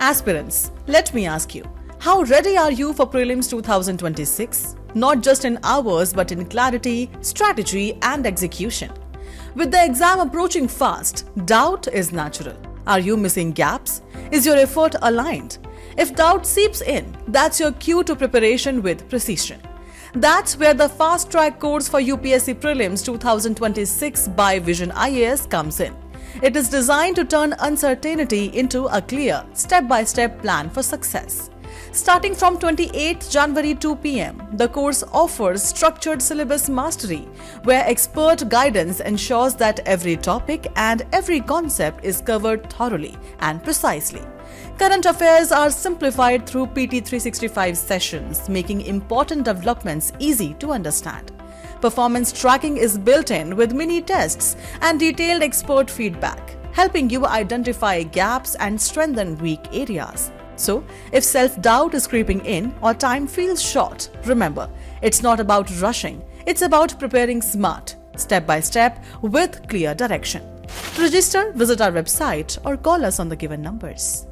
Aspirants, let me ask you, how ready are you for Prelims 2026? Not just in hours, but in clarity, strategy, and execution. With the exam approaching fast, doubt is natural. Are you missing gaps? Is your effort aligned? If doubt seeps in, that's your cue to preparation with precision. That's where the fast-track course for UPSC Prelims 2026 by VisionIAS comes in. It is designed to turn uncertainty into a clear, step-by-step plan for success. Starting from 28th January 2 p.m., the course offers structured syllabus mastery, where expert guidance ensures that every topic and every concept is covered thoroughly and precisely. Current affairs are simplified through PT 365 sessions, making important developments easy to understand. Performance tracking is built in with mini tests and detailed expert feedback, helping you identify gaps and strengthen weak areas. So, if self-doubt is creeping in or time feels short, remember, it's not about rushing, it's about preparing smart, step by step, with clear direction. To register, visit our website or call us on the given numbers.